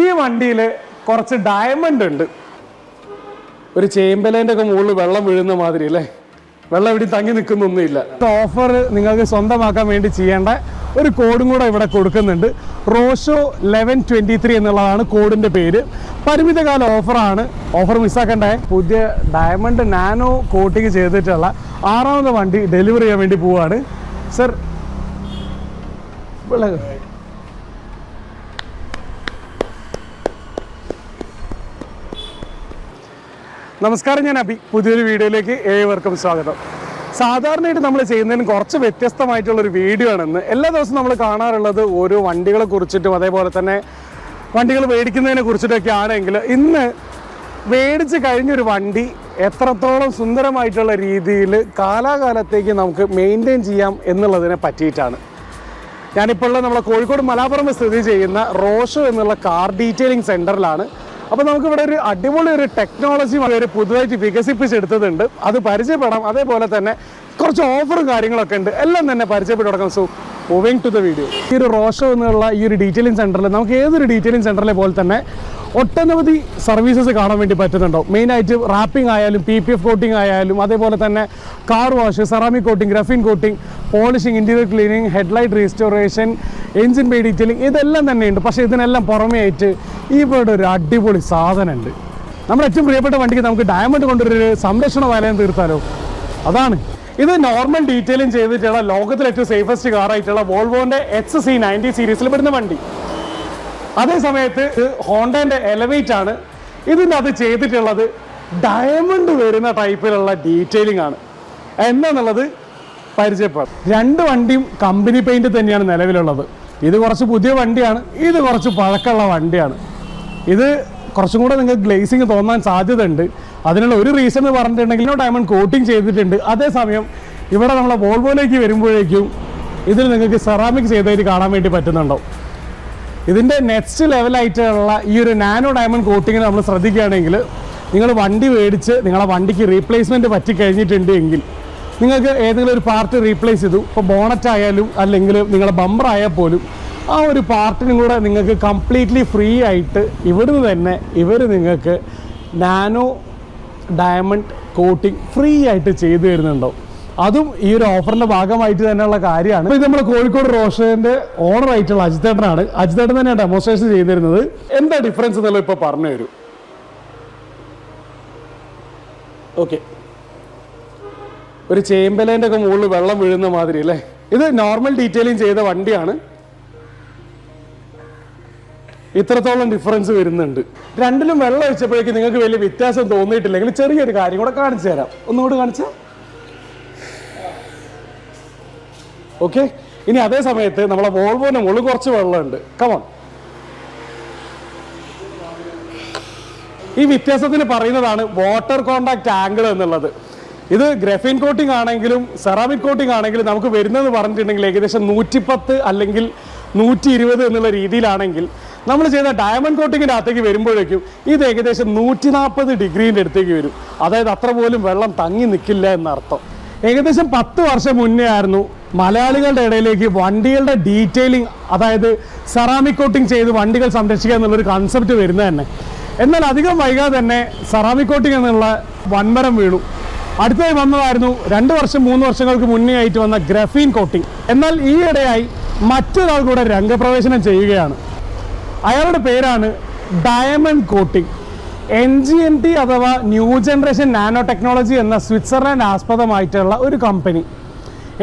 ഈ വണ്ടിയിൽ കുറച്ച് ഡയമണ്ട് ഉണ്ട്. ഒരു ചേമ്പലേൻ്റെ ഒക്കെ മുകളിൽ വെള്ളം വീഴുന്ന മാതിരി അല്ലേ, വെള്ളം ഇവിടെ തങ്ങി നിൽക്കുന്നൊന്നുമില്ല. ഓഫർ നിങ്ങൾക്ക് സ്വന്തമാക്കാൻ വേണ്ടി ചെയ്യേണ്ട ഒരു കോഡും കൂടെ ഇവിടെ കൊടുക്കുന്നുണ്ട്. റോഷോ 1123 എന്നുള്ളതാണ് കോഡിൻ്റെ പേര്. പരിമിതകാല ഓഫറാണ്, ഓഫർ മിസ്സാക്കണ്ടേ. പുതിയ ഡയമണ്ട് നാനോ കോട്ടിങ് ചെയ്തിട്ടുള്ള 6ാമത്തെ വണ്ടി ഡെലിവറി ചെയ്യാൻ വേണ്ടി പോവാണ്. സർ നമസ്കാരം, ഞാൻ അഭി. പുതിയൊരു വീഡിയോയിലേക്ക് ഏവർക്കും സ്വാഗതം. സാധാരണയായിട്ട് നമ്മൾ ചെയ്യുന്നതിന് കുറച്ച് വ്യത്യസ്തമായിട്ടുള്ളൊരു വീഡിയോ ആണെന്ന്. എല്ലാ ദിവസവും നമ്മൾ കാണാറുള്ളത് ഓരോ വണ്ടികളെ കുറിച്ചിട്ടും അതേപോലെ തന്നെ വണ്ടികൾ മേടിക്കുന്നതിനെ കുറിച്ചിട്ടൊക്കെ ആണെങ്കിൽ, ഇന്ന് മേടിച്ച് കഴിഞ്ഞൊരു വണ്ടി എത്രത്തോളം സുന്ദരമായിട്ടുള്ള രീതിയിൽ കാലാകാലത്തേക്ക് നമുക്ക് മെയിൻറ്റെയിൻ ചെയ്യാം എന്നുള്ളതിനെ പറ്റിയിട്ടാണ്. ഞാനിപ്പോൾ ഉള്ള നമ്മളെ കോഴിക്കോട് മലാപ്പുറം സ്ഥിതി ചെയ്യുന്ന റോഷോ എന്നുള്ള കാർ ഡീറ്റെയിലിംഗ് സെൻറ്ററിലാണ്. അപ്പോൾ നമുക്കിവിടെ ഒരു അടിപൊളി ഒരു ടെക്നോളജി ഒരു പുതുതായിട്ട് വികസിപ്പിച്ചെടുത്തതുണ്ട്. അത് പരിചയപ്പെടാം. അതേപോലെ തന്നെ കുറച്ച് ഓഫറും കാര്യങ്ങളൊക്കെ ഉണ്ട്, എല്ലാം തന്നെ പരിചയപ്പെട്ട് തുടങ്ങാം. So moving to the video. ഈ ഒരു റോഷോ എന്നുള്ള ഈ ഒരു ഡീറ്റെയിലിംഗ് സെൻറ്ററിൽ നമുക്ക് ഏതൊരു ഡീറ്റെയിലിംഗ് സെൻറ്ററിലെ പോലെ തന്നെ ഒട്ടനവധി സർവീസസ് കാണാൻ വേണ്ടി പറ്റുന്നുണ്ടാവും. മെയിനായിട്ട് റാപ്പിംഗ് ആയാലും PPF കോട്ടിംഗ് ആയാലും അതേപോലെ തന്നെ car wash, ceramic coating, graphene coating, polishing, interior cleaning, headlight restoration, engine bay detailing, ഇതെല്ലാം തന്നെയുണ്ട്. പക്ഷേ ഇതിനെല്ലാം പുറമേ ആയിട്ട് ഇവിടെ ഒരു അടിപൊളി സാധനമുണ്ട്. നമ്മുടെ ഏറ്റവും പ്രിയപ്പെട്ട വണ്ടിക്ക് നമുക്ക് ഡയമണ്ട് കൊണ്ടൊരു സംരക്ഷണ വലയം തീർത്താലോ. അതാണ് ഇത്. നോർമൽ ഡീറ്റെയിലിംഗ് ചെയ്തിട്ടുള്ള ലോകത്തിലെ ഏറ്റവും സേഫസ്റ്റ് കാറായിട്ടുള്ള വോൾവോൻ്റെ XC90 സീരീസിൽ പെടുന്ന വണ്ടി. അതേ സമയത്ത് ഹോണ്ടേൻ്റെ എലവേറ്റ് ആണ്. ഇതിൻ്റെ അത് ചെയ്തിട്ടുള്ളത് ഡയമണ്ട് വരുന്ന ടൈപ്പിലുള്ള ഡീറ്റെയിലിംഗ് ആണ്. എന്താണെന്നുള്ളത് പരിചയപ്പെടാം. രണ്ട് വണ്ടിയും കമ്പനി പെയിൻറ്റ് തന്നെയാണ് നിലവിലുള്ളത്. ഇത് കുറച്ച് പുതിയ വണ്ടിയാണ്, ഇത് കുറച്ച് പഴക്കമുള്ള വണ്ടിയാണ്. ഇത് കുറച്ചും കൂടെ നിങ്ങൾക്ക് ഗ്ലേസിങ് തോന്നാൻ സാധ്യതയുണ്ട്. അതിനുള്ള ഒരു റീസൺ എന്ന് പറഞ്ഞിട്ടുണ്ടെങ്കിൽ ഡയമണ്ട് കോട്ടിങ് ചെയ്തിട്ടുണ്ട്. അതേസമയം ഇവിടെ നമ്മളെ വോൾവോയിലേക്ക് വരുമ്പോഴേക്കും ഇതിൽ നിങ്ങൾക്ക് സെറാമിക് ചെയ്തായിട്ട് കാണാൻ വേണ്ടി പറ്റുന്നുണ്ടോ. ഇതിൻ്റെ നെക്സ്റ്റ് ലെവലായിട്ടുള്ള ഈ ഒരു നാനോ ഡയമണ്ട് കോട്ടിങ്ങിന് നമ്മൾ ശ്രദ്ധിക്കുകയാണെങ്കിൽ, നിങ്ങൾ വണ്ടി മേടിച്ച് നിങ്ങളെ വണ്ടിക്ക് റീപ്ലേസ്മെൻറ്റ് പറ്റിക്കഴിഞ്ഞിട്ടുണ്ട് എങ്കിൽ നിങ്ങൾക്ക് ഏതെങ്കിലും ഒരു പാർട്ട് റീപ്ലേസ് ചെയ്തു, ഇപ്പോൾ ബോണറ്റ് ആയാലും അല്ലെങ്കിൽ നിങ്ങളുടെ ബമ്പർ ആയാൽ പോലും ആ ഒരു പാർട്ടിനും കൂടെ നിങ്ങൾക്ക് കംപ്ലീറ്റ്ലി ഫ്രീ ആയിട്ട് ഇവിടുന്ന് തന്നെ ഇവർ നിങ്ങൾക്ക് നാനോ ഡയമണ്ട് കോട്ടിങ് ഫ്രീ ആയിട്ട് ചെയ്തു തരുന്നുണ്ടോ. അതും ഈ ഒരു ഓഫറിൻ്റെ ഭാഗമായിട്ട് തന്നെയുള്ള കാര്യമാണ്. ഇത് നമ്മൾ കോഴിക്കോട് റോഷോൻ്റെ ഓണറായിട്ടുള്ള അജിത്തേട്ടനാണ്. അജിത്തേട്ടൻ തന്നെയാണ് ഡെമോൺസ്ട്രേഷൻ ചെയ്തിരുന്നത്. എന്താ ഡിഫറൻസ് എന്നുള്ളത് ഇപ്പോൾ പറഞ്ഞു തരും. ഓക്കെ, ഒരു ചേമ്പലേൻ്റെ ഒക്കെ മുകളിൽ വെള്ളം വീഴുന്ന മാതിരി അല്ലേ. ഇത് നോർമൽ ഡീറ്റെയിലിംഗ് ചെയ്ത വണ്ടിയാണ്. ഇത്രത്തോളം ഡിഫറൻസ് വരുന്നുണ്ട്. രണ്ടിലും വെള്ളം ഒഴിച്ചപ്പോഴേക്കും നിങ്ങൾക്ക് വലിയ വ്യത്യാസം തോന്നിയിട്ടില്ലെങ്കിൽ ചെറിയൊരു കാര്യം കൂടെ കാണിച്ചു തരാം. ഒന്നുകൂടി കാണിച്ചാൽ ഓക്കെ. ഇനി അതേ സമയത്ത് നമ്മളെ വോൾവോൻ്റെ മുകളിൽ കുറച്ച് വെള്ളമുണ്ട്. കമോൺ. ഈ വ്യത്യാസത്തിന് പറയുന്നതാണ് വാട്ടർ കോണ്ടാക്ട് ആംഗിൾ എന്നുള്ളത്. ഇത് ഗ്രഫീൻ കോട്ടിംഗ് ആണെങ്കിലും സെറാമിക് കോട്ടിംഗ് ആണെങ്കിലും നമുക്ക് വരുന്നതെന്ന് പറഞ്ഞിട്ടുണ്ടെങ്കിൽ ഏകദേശം 110 അല്ലെങ്കിൽ 120 എന്നുള്ള രീതിയിലാണെങ്കിൽ, നമ്മൾ ചെയ്ത ഡയമണ്ട് കോട്ടിങ്ങിൻ്റെ അകത്തേക്ക് വരുമ്പോഴേക്കും ഇത് ഏകദേശം 140 ഡിഗ്രീൻ്റെ അടുത്തേക്ക് വരും. അതായത് അത്ര പോലും വെള്ളം തങ്ങി നിൽക്കില്ല എന്നർത്ഥം. ഏകദേശം 10 വർഷം മുന്നേ ആയിരുന്നു മലയാളികളുടെ ഇടയിലേക്ക് വണ്ടികളുടെ ഡീറ്റെയിലിംഗ്, അതായത് സെറാമിക് കോട്ടിംഗ് ചെയ്ത് വണ്ടികൾ സംരക്ഷിക്കുക എന്നുള്ളൊരു കൺസെപ്റ്റ് വരുന്നത് തന്നെ. എന്നാൽ അധികം വൈകാതെ തന്നെ സെറാമിക് കോട്ടിംഗ് എന്നുള്ള വൻമരം വീണു. അടുത്തായി വന്നതായിരുന്നു 2 വർഷം 3 വർഷങ്ങൾക്ക് മുന്നേ ആയിട്ട് വന്ന ഗ്രഫീൻ കോട്ടിംഗ്. എന്നാൽ ഈയിടെയായി മറ്റൊരാൾ കൂടെ രംഗപ്രവേശനം ചെയ്യുകയാണ്. അയാളുടെ പേരാണ് ഡയമണ്ട് കോട്ടിംഗ്. NGNT അഥവാ ന്യൂ ജനറേഷൻ നാനോ ടെക്നോളജി എന്ന സ്വിറ്റ്സർലാൻഡ് ആസ്പദമായിട്ടുള്ള ഒരു കമ്പനി.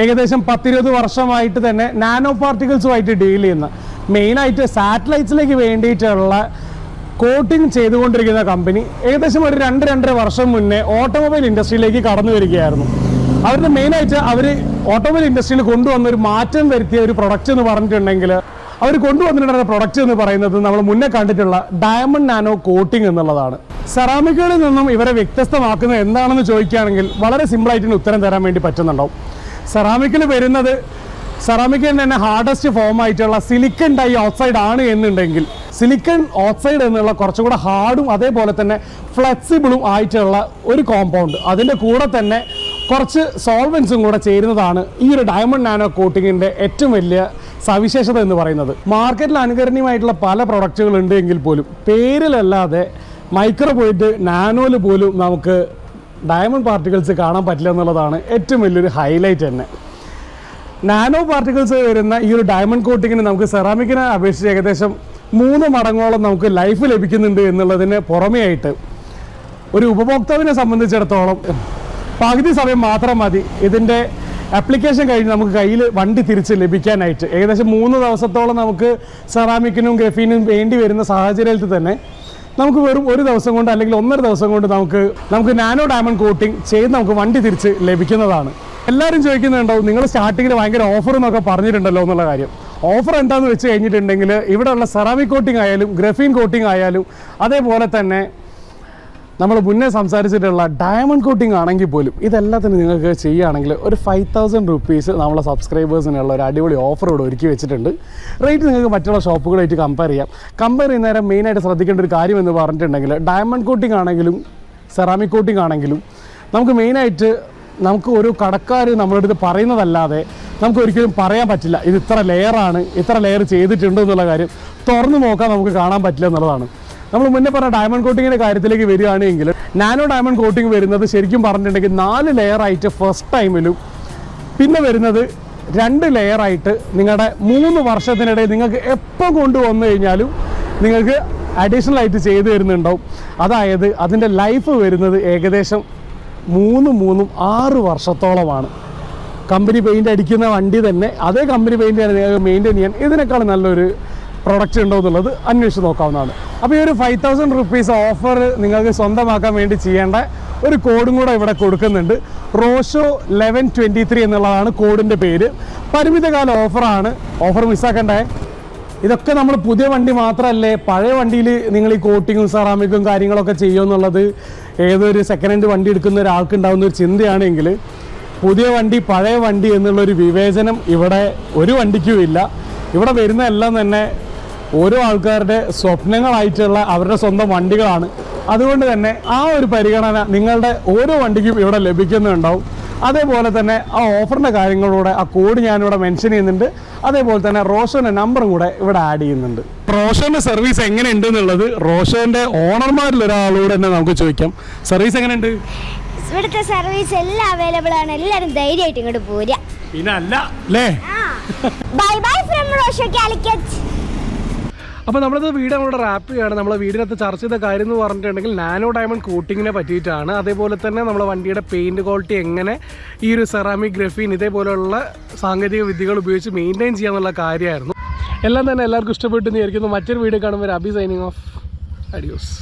ഏകദേശം 10-20 വർഷമായിട്ട് തന്നെ നാനോ പാർട്ടിക്കിൾസുമായിട്ട് ഡീൽ ചെയ്യുന്ന, മെയിനായിട്ട് സാറ്റലൈറ്റ്സിലേക്ക് വേണ്ടിയിട്ടുള്ള കോട്ടിംഗ് ചെയ്തുകൊണ്ടിരിക്കുന്ന കമ്പനി ഏകദേശം ഒരു 2-2.5 വർഷം മുന്നേ ഓട്ടോമൊബൈൽ ഇൻഡസ്ട്രിയിലേക്ക് കടന്നു വരികയായിരുന്നു. അവരുടെ മെയിനായിട്ട് അവർ ഓട്ടോമൊബൈൽ ഇൻഡസ്ട്രിയിൽ കൊണ്ടുവന്നൊരു മാറ്റം വരുത്തിയ ഒരു പ്രൊഡക്റ്റ് എന്ന് പറഞ്ഞിട്ടുണ്ടെങ്കിൽ, അവർ കൊണ്ടുവന്നിട്ടുള്ള പ്രൊഡക്റ്റ് എന്ന് പറയുന്നത് നമ്മൾ മുന്നേ കണ്ടിട്ടുള്ള ഡയമണ്ട് നാനോ കോട്ടിംഗ് എന്നുള്ളതാണ്. സെറാമിക്കുകളിൽ നിന്നും ഇവരെ വ്യത്യസ്തമാക്കുന്നത് എന്താണെന്ന് ചോദിക്കുകയാണെങ്കിൽ വളരെ സിമ്പിളായിട്ട് ഉത്തരം തരാൻ വേണ്ടി പറ്റുന്നുണ്ടാവും. സെറാമിക്കിൽ വരുന്നത് സെറാമിക്കിൻ്റെ തന്നെ ഹാർഡസ്റ്റ് ഫോം ആയിട്ടുള്ള സിലിക്കൺ ഡൈ ഓക്സൈഡ് ആണ് എന്നുണ്ടെങ്കിൽ, സിലിക്കൺ ഓക്സൈഡ് എന്നുള്ള കുറച്ചുകൂടെ ഹാർഡും അതേപോലെ തന്നെ ഫ്ലെക്സിബിളും ആയിട്ടുള്ള ഒരു കോമ്പൗണ്ട്, അതിൻ്റെ കൂടെ തന്നെ കുറച്ച് സോൾവൻസും കൂടെ ചേരുന്നതാണ് ഈ ഒരു ഡയമണ്ട് നാനോ കോട്ടിങ്ങിൻ്റെ ഏറ്റവും വലിയ സവിശേഷത എന്ന് പറയുന്നത്. മാർക്കറ്റിൽ അനുകരണീയമായിട്ടുള്ള പല പ്രൊഡക്റ്റുകൾ ഉണ്ട് എങ്കിൽ പോലും പേരിലല്ലാതെ മൈക്രോ പോയിട്ട് നാനോയിൽ പോലും നമുക്ക് ഡയമണ്ട് പാർട്ടിക്കിൾസ് കാണാൻ പറ്റില്ല എന്നുള്ളതാണ് ഏറ്റവും വലിയൊരു ഹൈലൈറ്റ് തന്നെ. നാനോ പാർട്ടിക്കിൾസ് വരുന്ന ഈ ഒരു ഡയമണ്ട് കോട്ടിങ്ങിന് നമുക്ക് സെറാമിക്കിനെ അപേക്ഷിച്ച് ഏകദേശം 3 മടങ്ങോളം നമുക്ക് ലൈഫ് ലഭിക്കുന്നുണ്ട് എന്നുള്ളതിന് പുറമേ ആയിട്ട് ഒരു ഉപഭോക്താവിനെ സംബന്ധിച്ചിടത്തോളം പകുതി സമയം മാത്രം മതി ഇതിൻ്റെ ആപ്ലിക്കേഷൻ കഴിഞ്ഞ് നമുക്ക് കയ്യിൽ വണ്ടി തിരിച്ച് ലഭിക്കാനായിട്ട്. ഏകദേശം 3 ദിവസത്തോളം നമുക്ക് സെറാമിക്കിനും ഗ്രഫീനും വേണ്ടി വരുന്ന സാഹചര്യത്തിൽ തന്നെ നമുക്ക് വെറും 1 ദിവസം കൊണ്ട് അല്ലെങ്കിൽ 1.5 ദിവസം കൊണ്ട് നമുക്ക് നാനോ ഡയമണ്ട് കോട്ടിങ് ചെയ്ത് നമുക്ക് വണ്ടി തിരിച്ച് ലഭിക്കുന്നതാണ്. എല്ലാവരും ചോദിക്കുന്നുണ്ടാവും, നിങ്ങൾ സ്റ്റാർട്ടിങ്ങിൽ ഭയങ്കര ഓഫർ എന്നൊക്കെ പറഞ്ഞിട്ടുണ്ടല്ലോ എന്നുള്ള കാര്യം. ഓഫർ എന്താണെന്ന് വെച്ച് കഴിഞ്ഞിട്ടുണ്ടെങ്കിൽ ഇവിടെയുള്ള സെറാമിക് കോട്ടിംഗ് ആയാലും ഗ്രഫീൻ കോട്ടിംഗ് ആയാലും അതേപോലെ തന്നെ നമ്മൾ മുന്നേ സംസാരിച്ചിട്ടുള്ള ഡയമണ്ട് കോട്ടിംഗ് ആണെങ്കിൽ പോലും ഇതെല്ലാത്തിനും നിങ്ങൾക്ക് ചെയ്യുകയാണെങ്കിൽ ഒരു 5,000 റുപ്പീസ് നമ്മളെ സബ്സ്ക്രൈബേഴ്സിനുള്ള ഒരു അടിപൊളി ഓഫർ ഇവിടെ ഒരുക്കി വെച്ചിട്ടുണ്ട്. റേറ്റ് നിങ്ങൾക്ക് മറ്റുള്ള ഷോപ്പുകളായിട്ട് കമ്പയർ ചെയ്യാം. കമ്പയർ ചെയ്യുന്നേരം മെയിനായിട്ട് ശ്രദ്ധിക്കേണ്ട ഒരു കാര്യം എന്ന് പറഞ്ഞിട്ടുണ്ടെങ്കിൽ ഡയമണ്ട് കോട്ടിംഗ് ആണെങ്കിലും സെറാമിക് കോട്ടിംഗ് ആണെങ്കിലും നമുക്ക് മെയിനായിട്ട് നമുക്ക് ഒരു കടക്കാർ നമ്മളടുത്ത് പറയുന്നതല്ലാതെ നമുക്ക് ഒരിക്കലും പറയാൻ പറ്റില്ല ഇത് ഇത്ര ലെയറാണ്, ഇത്ര ലെയർ ചെയ്തിട്ടുണ്ട് എന്നുള്ള കാര്യം തുറന്നു നോക്കാൻ നമുക്ക് കാണാൻ പറ്റില്ല എന്നുള്ളതാണ്. നമ്മൾ മുന്നേ പറഞ്ഞ ഡയമണ്ട് കോട്ടിങ്ങിൻ്റെ കാര്യത്തിലേക്ക് വരികയാണെങ്കിൽ നാനോ ഡയമണ്ട് കോട്ടിങ് വരുന്നത് ശരിക്കും പറഞ്ഞിട്ടുണ്ടെങ്കിൽ 4 ലെയറായിട്ട് ഫസ്റ്റ് ടൈമിലും പിന്നെ വരുന്നത് 2 ലെയറായിട്ട് നിങ്ങളുടെ 3 വർഷത്തിനിടയിൽ നിങ്ങൾക്ക് എപ്പോൾ കൊണ്ടുവന്നു കഴിഞ്ഞാലും നിങ്ങൾക്ക് അഡീഷണൽ ആയിട്ട് ചെയ്തു തരുന്നുണ്ടാവും. അതായത് അതിൻ്റെ ലൈഫ് വരുന്നത് ഏകദേശം 6 വർഷത്തോളമാണ്. കമ്പനി പെയിൻ്റ് അടിക്കുന്ന വണ്ടി തന്നെ അതേ കമ്പനി പെയിൻ്റ് നിങ്ങൾക്ക് മെയിൻറ്റെയിൻ ചെയ്യാൻ ഇതിനേക്കാൾ നല്ലൊരു പ്രൊഡക്റ്റ് ഉണ്ടോ എന്നുള്ളത് അന്വേഷിച്ച് നോക്കാവുന്നതാണ്. അപ്പോൾ ഈ ഒരു 5,000 റുപ്പീസ് ഓഫർ നിങ്ങൾക്ക് സ്വന്തമാക്കാൻ വേണ്ടി ചെയ്യേണ്ട ഒരു കോഡും കൂടെ ഇവിടെ കൊടുക്കുന്നുണ്ട്. റോഷോ 1123 എന്നുള്ളതാണ് കോഡിൻ്റെ പേര്. പരിമിതകാല ഓഫറാണ്, ഓഫർ മിസ്സാക്കണ്ടേ. ഇതൊക്കെ നമ്മൾ പുതിയ വണ്ടി മാത്രമല്ലേ, പഴയ വണ്ടിയിൽ നിങ്ങൾ ഈ കോട്ടിങ്ങും സെറാമിക്കും കാര്യങ്ങളൊക്കെ ചെയ്യുമെന്നുള്ളത് ഏതൊരു സെക്കൻഡ് ഹാൻഡ് വണ്ടി എടുക്കുന്ന ഒരാൾക്ക് ഉണ്ടാകുന്ന ഒരു ചിന്തയാണെങ്കിൽ പുതിയ വണ്ടി പഴയ വണ്ടി എന്നുള്ളൊരു വിവേചനം ഇവിടെ ഒരു വണ്ടിക്കും ഇല്ല. ഇവിടെ വരുന്ന എല്ലാം തന്നെ ഓരോ ആൾക്കാരുടെ സ്വപ്നങ്ങളായിട്ടുള്ള അവരുടെ സ്വന്തം വണ്ടികളാണ്. അതുകൊണ്ട് തന്നെ ആ ഒരു പരിഗണന നിങ്ങളുടെ ഓരോ വണ്ടിക്കും ഇവിടെ ലഭിക്കുന്നുണ്ടാവും. അതേപോലെ തന്നെ ആ ഓഫറിൻ്റെ കാര്യങ്ങളൂടെ ആ കോഡ് ഞാനിവിടെ മെൻഷൻ ചെയ്യുന്നുണ്ട്. അതേപോലെ തന്നെ റോഷോൻ്റെ നമ്പറും കൂടെ ഇവിടെ ആഡ് ചെയ്യുന്നുണ്ട്. റോഷോൻ്റെ സർവീസ് എങ്ങനെയുണ്ട് എന്നുള്ളത് റോഷോൻ്റെ ഓണർമാരിൽ ഒരാളോട് തന്നെ നമുക്ക് ചോദിക്കാം. സർവീസ് എങ്ങനെയുണ്ട്? ഇവിടുത്തെ സർവീസ് എല്ലാം അവൈലബിൾ ആണ്. എല്ലാവരും ധൈര്യമായിട്ട് ഇങ്ങോട്ട് പോരാ. പിന്നെ അല്ല അല്ലേ? Bye bye from Rosho Calicut. അപ്പോൾ നമ്മളത് വീഡിയോ നമ്മളോട് റാപ്പ് ചെയ്യുകയാണ്. നമ്മളെ വീടിനകത്ത് ചർച്ച ചെയ്ത കാര്യം എന്ന് പറഞ്ഞിട്ടുണ്ടെങ്കിൽ നാനോ ഡയമണ്ട് കോട്ടിങ്ങിനെ പറ്റിയിട്ടാണ്. അതേപോലെ തന്നെ നമ്മളെ വണ്ടിയുടെ പെയിൻറ്റ് ക്വാളിറ്റി എങ്ങനെ ഈ ഒരു സെറാമിക് ഗ്രഫീൻ ഇതേപോലെയുള്ള സാങ്കേതിക വിദ്യകൾ ഉപയോഗിച്ച് മെയിൻറ്റെയിൻ ചെയ്യാന്നുള്ള കാര്യമായിരുന്നു. എല്ലാം തന്നെ എല്ലാവർക്കും ഇഷ്ടപ്പെട്ടു എന്ന് വിചാരിക്കുന്നു. മറ്റൊരു വീഡിയോ കാണുമ്പോൾ അബി സൈനിങ് ഓഫ്. അഡിയോസ്.